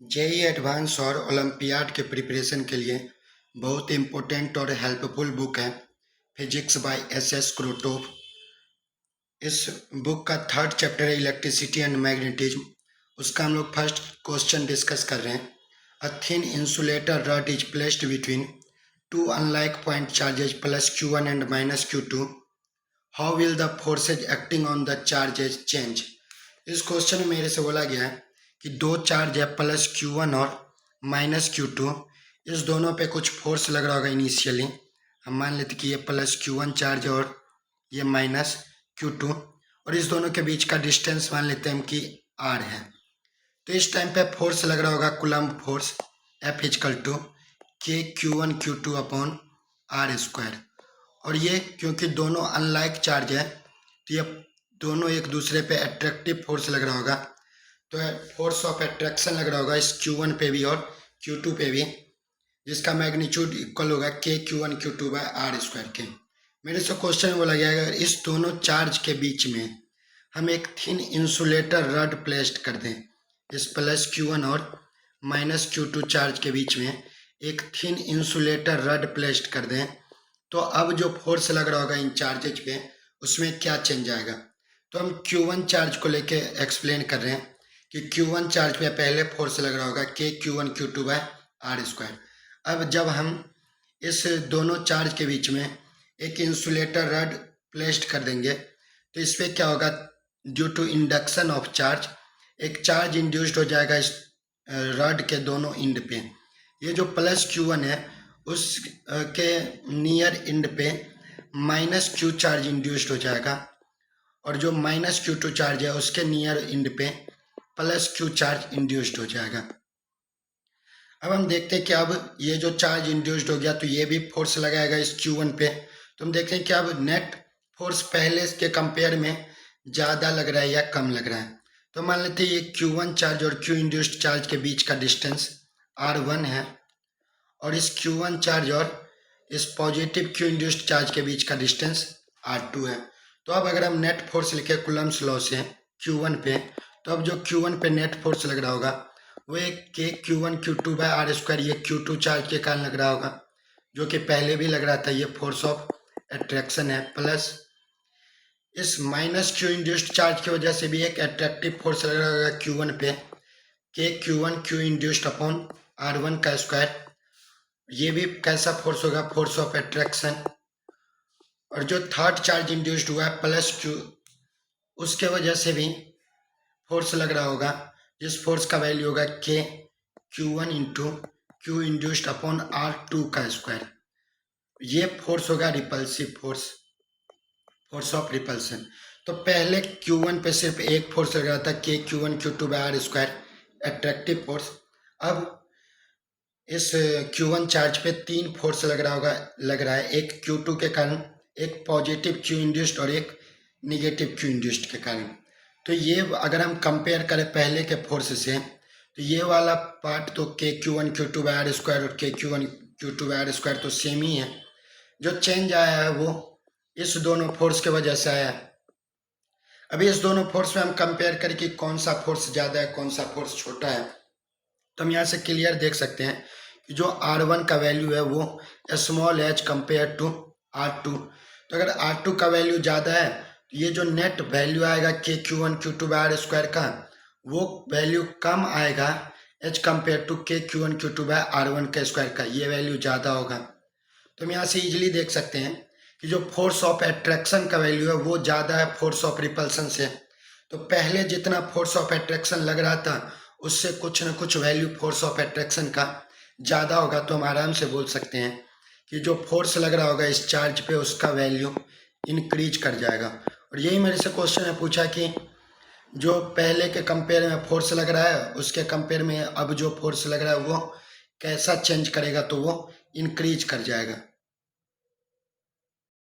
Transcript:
JEE advance और olympiad के preparation के लिए बहुत इम्पोर्टेंट और हेल्पफुल बुक है फिजिक्स बाय एस क्रोटोव। इस बुक का थर्ड चैप्टर है इलेक्ट्रिसिटी एंड मैग्नेटिज्म। उसका हम लोग फर्स्ट क्वेश्चन डिस्कस कर रहे हैं। A thin insulator rod is placed between two unlike point charges plus Q1 and minus Q2। How will the forces acting on the charges change. इस question में मेरे से बोला गया है कि दो चार्ज है प्लस Q1 और माइनस Q2। इस दोनों पे कुछ फोर्स लग रहा होगा इनिशियली। हम मान लेते कि ये प्लस Q1 चार्ज और ये माइनस Q2 और इस दोनों के बीच का डिस्टेंस मान लेते हैं हम कि R है। तो इस टाइम पे फोर्स लग रहा होगा Coulomb force F is equal to K Q1 Q2 upon R square. और ये क्योंकि दोनों अनलाइक चार्ज है तो ये दोनों एक दूसरे पे अट्रैक्टिव फोर्स लग रहा होगा। तो फोर्स ऑफ अट्रैक्शन लग रहा होगा इस Q1 पे भी और Q2 पे भी, जिसका मैग्नीट्यूड इक्वल होगा K Q1 Q2 by R square के। मेरे से क्वेश्चन में बोला गया है अगर इस दोनों चार्ज के बीच में हम एक थिन इंसुलेटर रड प्लेस्ड कर दें, इस प्लस Q1 और माइनस Q2 चार्ज के बीच में एक थिन इंसुलेटर रड प्लेस्ड कर दें, तो अब जो फोर्स लग रहा होगा इन चार्जेज पे उसमें क्या चेंज आएगा। तो हम Q1 चार्ज को लेके एक्सप्लेन कर रहे हैं कि Q1 चार्ज पे पहले फोर्स लग रहा होगा K Q1 Q2 by R square. अब जब हम इस दोनों चार्ज के बीच में एक इंसुलेटर रड प्लेस्ड कर देंगे तो इस पर क्या होगा, due to induction of charge एक चार्ज इंड्यूस्ड हो जाएगा इस रड के दोनों इंड पे। ये जो प्लस Q1 है उस के नियर इंड पे माइनस Q चार्ज इंड्यूस्ड हो जाएगा और जो माइनस Q2 चार्ज है उसके नियर इंड पे प्लस Q चार्ज इंड्यूस्ड हो जाएगा। अब हम देखते हैं कि अब ये जो चार्ज इंड्यूस्ड हो गया तो ये भी फोर्स लगाएगा इस Q1 पे। तो हम देखते हैं कि अब नेट फोर्स पहले के कंपेयर में ज़्यादा लग रहा है या कम लग रहा है। तो मान लेते हैं ये Q1 चार्ज और Q इंड्यूस्ड चार्ज के बीच का डिस्टेंस R1 है और इस Q1 चार्ज और इस पॉजिटिव Q इंड्यूस्ड चार्ज के बीच का डिस्टेंस R2 है। तो अब अगर हम नेट फोर्स लिखे कूलम्ब्स लॉ से Q1 पे, तो अब जो Q1 पे नेट फोर्स लग रहा होगा वो एक K Q1 Q2 by R square ये Q2 चार्ज के कारण लग रहा होगा, जो कि पहले भी लग रहा था, ये फोर्स ऑफ अट्रैक्शन है, प्लस इस माइनस Q इंड्यूस्ड चार्ज की वजह से भी एक अट्रैक्टिव फोर्स लग रहा होगा Q1 पे K Q1 Q induced upon R1 का स्क्वायर। ये भी कैसा फोर्स होगा, फोर्स ऑफ अट्रैक्शन। और जो थर्ड चार्ज इंड्यूस्ड हुआ है प्लस Q, उसके वजह से भी फोर्स लग रहा होगा, जिस फोर्स का वैल्यू होगा K Q1 into Q induced upon R2 का स्क्वायर। ये फोर्स होगा repulsive force, force of repulsion. तो पहले Q1 पे सिर्फ एक फोर्स लग रहा था K Q1 Q2 by R square attractive force. अब इस Q1 चार्ज पे तीन फोर्स लग रहा है, एक Q2 के कारण, एक पॉजिटिव Q इंड्यूस्ड और एक निगेटिव Q इंड्यूस्ड के कारण। तो ये अगर हम कंपेयर करें पहले के फोर्स से तो ये वाला पार्ट तो K Q1 Q2 by R square और K Q1 Q2 by R square तो सेम ही है। जो चेंज आया है वो इस दोनों फोर्स के वजह से आया है। अभी इस दोनों फोर्स में हम कंपेयर करें कि कौन सा फोर्स ज़्यादा है कौन सा फोर्स छोटा है, तो हम यहाँ से क्लियर देख सकते हैं कि जो R1 का वैल्यू है वो small as compare to R2। तो अगर R2 का वैल्यू ज़्यादा है तो ये जो नेट वैल्यू आएगा K Q1 Q2 by R square का वो वैल्यू कम आएगा as compare to K Q1 Q2 by R1 के स्क्वायर का, ये वैल्यू ज़्यादा होगा। तो हम यहाँ से इजीली देख सकते हैं कि जो फोर्स ऑफ अट्रैक्शन का वैल्यू है वो ज़्यादा है फोर्स ऑफ रिपल्सन से। तो पहले जितना फोर्स ऑफ अट्रैक्शन लग रहा था उससे कुछ न कुछ वैल्यू फोर्स ऑफ अट्रैक्शन का ज़्यादा होगा। तो हम आराम से बोल सकते हैं कि जो फोर्स लग रहा होगा इस चार्ज पे उसका वैल्यू इंक्रीज कर जाएगा। और यही मेरे से क्वेश्चन में पूछा कि जो पहले के कंपेयर में फोर्स लग रहा है उसके कंपेयर में अब जो फोर्स लग रहा है वो कैसा चेंज करेगा, तो वो इंक्रीज कर जाएगा।